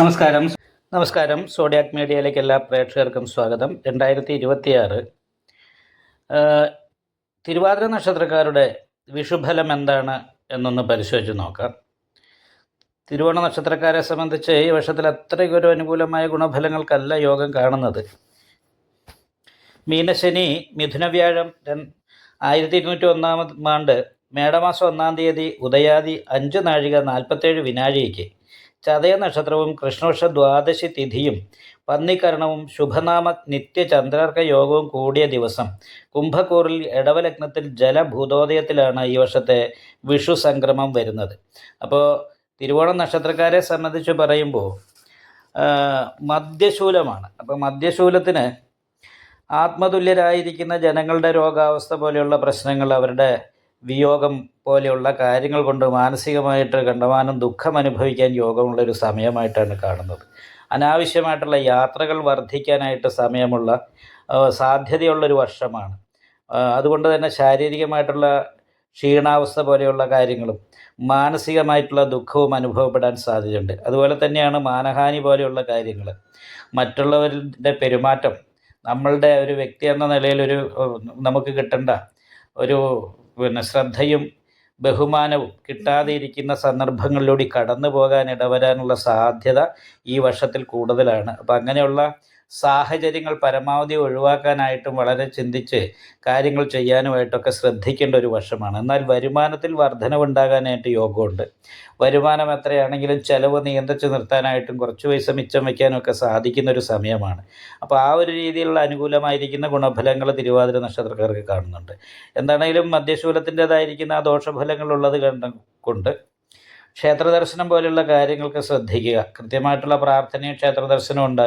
നമസ്കാരം. സോഡിയാക് മീഡിയയിലേക്ക് എല്ലാ പ്രേക്ഷകർക്കും സ്വാഗതം. 2026 തിരുവാതിര നക്ഷത്രക്കാരുടെ വിഷുഫലം എന്താണ് എന്നൊന്ന് പരിശോധിച്ച് നോക്കാം. തിരുവോണ നക്ഷത്രക്കാരെ സംബന്ധിച്ച് ഈ വർഷത്തിൽ അത്രയ്ക്കൊരു അനുകൂലമായ ഗുണഫലങ്ങൾക്കല്ല യോഗം കാണുന്നത്. മീനശനി മിഥുനവ്യാഴം 1201 ആണ്ട് മേടമാസം 1 തീയതി ഉദയാദി 5 നാഴിക 47 വിനാഴികയ്ക്ക് ചതയ നക്ഷത്രവും കൃഷ്ണപക്ഷ ദ്വാദശി തിഥിയും പന്നിക്കരണവും ശുഭനാമ നിത്യചന്ദ്രാർക്ക യോഗവും കൂടിയ ദിവസം കുംഭക്കൂറിൽ ഇടവലഗ്നത്തിൽ ജലഭൂതോദയത്തിലാണ് ഈ വർഷത്തെ വിഷു സംക്രമം വരുന്നത്. അപ്പോൾ തിരുവോണ നക്ഷത്രക്കാരെ സംബന്ധിച്ച് പറയുമ്പോൾ മദ്യശൂലമാണ്. അപ്പോൾ മദ്യശൂലത്തിന് ആത്മതുല്യരായിരിക്കുന്ന ജനങ്ങളുടെ രോഗാവസ്ഥ പോലെയുള്ള പ്രശ്നങ്ങൾ, അവരുടെ വിയോഗം പോലെയുള്ള കാര്യങ്ങൾ കൊണ്ട് മാനസികമായിട്ട് കണ്ടമാനം ദുഃഖം അനുഭവിക്കാൻ യോഗമുള്ളൊരു സമയമായിട്ടാണ് കാണുന്നത്. അനാവശ്യമായിട്ടുള്ള യാത്രകൾ വർദ്ധിക്കാനായിട്ട് സമയമുള്ള സാധ്യതയുള്ളൊരു വർഷമാണ്. അതുകൊണ്ട് തന്നെ ശാരീരികമായിട്ടുള്ള ക്ഷീണാവസ്ഥ പോലെയുള്ള കാര്യങ്ങളും മാനസികമായിട്ടുള്ള ദുഃഖവും അനുഭവപ്പെടാൻ സാധ്യതയുണ്ട്. അതുപോലെ തന്നെയാണ് മാനഹാനി പോലെയുള്ള കാര്യങ്ങൾ, മറ്റുള്ളവരുടെ പെരുമാറ്റം, നമ്മളുടെ ഒരു വ്യക്തി എന്ന നിലയിൽ നമുക്ക് കിട്ടേണ്ട ഒരു ശ്രദ്ധയും ബഹുമാനവും കിട്ടാതെ ഇരിക്കുന്ന സന്ദർഭങ്ങളിലൂടെ കടന്നു പോകാൻ ഇടവരാനുള്ള സാധ്യത ഈ വർഷത്തിൽ കൂടുതലാണ്. അപ്പം അങ്ങനെയുള്ള സാഹചര്യങ്ങൾ പരമാവധി ഒഴിവാക്കാനായിട്ടും വളരെ ചിന്തിച്ച് കാര്യങ്ങൾ ചെയ്യാനുമായിട്ടൊക്കെ ശ്രദ്ധിക്കേണ്ട ഒരു വർഷമാണ്. എന്നാൽ വരുമാനത്തിൽ വർധനവുണ്ടാകാനായിട്ട് യോഗമുണ്ട്. വരുമാനം എത്രയാണെങ്കിലും ചെലവ് നിയന്ത്രിച്ച് നിർത്താനായിട്ടും കുറച്ച് പൈസ മിച്ചം വയ്ക്കാനൊക്കെ സാധിക്കുന്ന ഒരു സമയമാണ്. അപ്പോൾ ആ ഒരു രീതിയിലുള്ള അനുകൂലമായിരിക്കുന്ന ഗുണഫലങ്ങൾ തിരുവാതിര നക്ഷത്രക്കാർക്ക് കാണുന്നുണ്ട്. എന്താണെങ്കിലും മദ്യശൂലത്തിൻ്റെതായിരിക്കുന്ന ആ ദോഷഫലങ്ങളുള്ളത് കൊണ്ട് ക്ഷേത്രദർശനം പോലെയുള്ള കാര്യങ്ങൾക്ക് ശ്രദ്ധിക്കുക. കൃത്യമായിട്ടുള്ള പ്രാർത്ഥനയും ക്ഷേത്രദർശനവും ഉണ്ട്.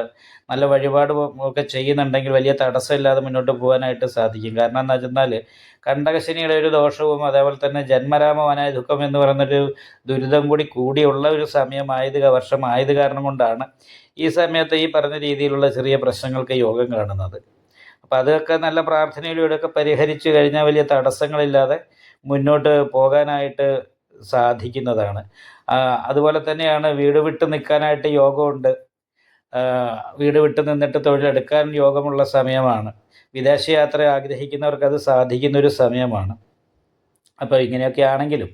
നല്ല വഴിപാട് ഒക്കെ ചെയ്യുന്നുണ്ടെങ്കിൽ വലിയ തടസ്സമില്ലാതെ മുന്നോട്ട് പോകാനായിട്ട് സാധിക്കും. കാരണം എന്താ വെച്ചാൽ കണ്ടകശനിയുടെ ഒരു ദോഷവും അതേപോലെ തന്നെ ജന്മരാമവനായ ദുഃഖം എന്ന് പറയുന്നൊരു ദുരിതം കൂടിയുള്ള ഒരു വർഷമായത് കാരണം കൊണ്ടാണ് ഈ സമയത്ത് ഈ പറഞ്ഞ രീതിയിലുള്ള ചെറിയ പ്രശ്നങ്ങൾക്ക് യോഗം കാണുന്നത്. അപ്പോൾ അതൊക്കെ നല്ല പ്രാർത്ഥനയിലൂടെയൊക്കെ പരിഹരിച്ചു കഴിഞ്ഞാൽ വലിയ തടസ്സങ്ങളില്ലാതെ മുന്നോട്ട് പോകാനായിട്ട് സാധിക്കുന്നതാണ്. അതുപോലെ തന്നെയാണ് വീട് വിട്ട് നിൽക്കാനായിട്ട് യോഗമുണ്ട്. വീട് വിട്ട് നിന്നിട്ട് തൊഴിലെടുക്കാൻ യോഗമുള്ള സമയമാണ്. വിദേശയാത്ര ആഗ്രഹിക്കുന്നവർക്ക് അത് സാധിക്കുന്നൊരു സമയമാണ്. അപ്പോൾ ഇങ്ങനെയൊക്കെ ആണെങ്കിലും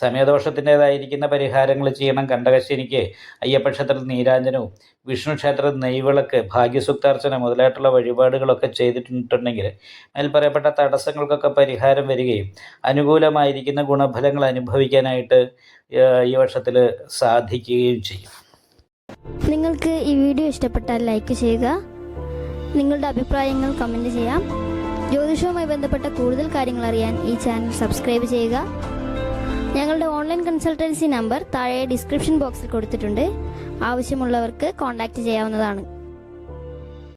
സമയദോഷത്തിൻ്റേതായിരിക്കുന്ന പരിഹാരങ്ങൾ ചെയ്യണം. കണ്ടകശനിക്ക് അയ്യപ്പക്ഷേത്രത്തിൽ നീരാഞ്ജനവും വിഷ്ണു ക്ഷേത്രത്തിൽ നെയ്വിളക്ക്, ഭാഗ്യസുക്താർച്ചന മുതലായിട്ടുള്ള വഴിപാടുകളൊക്കെ ചെയ്തിട്ടുണ്ടെങ്കിൽ മേൽപ്പറയപ്പെട്ട തടസ്സങ്ങൾക്കൊക്കെ പരിഹാരം വരികയും അനുകൂലമായിരിക്കുന്ന ഗുണഫലങ്ങൾ അനുഭവിക്കാനായിട്ട് ഈ വർഷത്തിൽ സാധിക്കുകയും ചെയ്യും. നിങ്ങൾക്ക് ഈ വീഡിയോ ഇഷ്ടപ്പെട്ടാൽ ലൈക്ക് ചെയ്യുക, നിങ്ങളുടെ അഭിപ്രായങ്ങൾ കമൻറ്റ് ചെയ്യാം. ജ്യോതിഷവുമായി ബന്ധപ്പെട്ട കൂടുതൽ കാര്യങ്ങൾ അറിയാൻ ഈ ചാനൽ സബ്സ്ക്രൈബ് ചെയ്യുക. ഞങ്ങളുടെ ഓൺലൈൻ കൺസൾട്ടൻസി നമ്പർ താഴെ ഡിസ്ക്രിപ്ഷൻ ബോക്സിൽ കൊടുത്തിട്ടുണ്ട്. ആവശ്യമുള്ളവർക്ക് കോൺടാക്റ്റ് ചെയ്യാവുന്നതാണ്.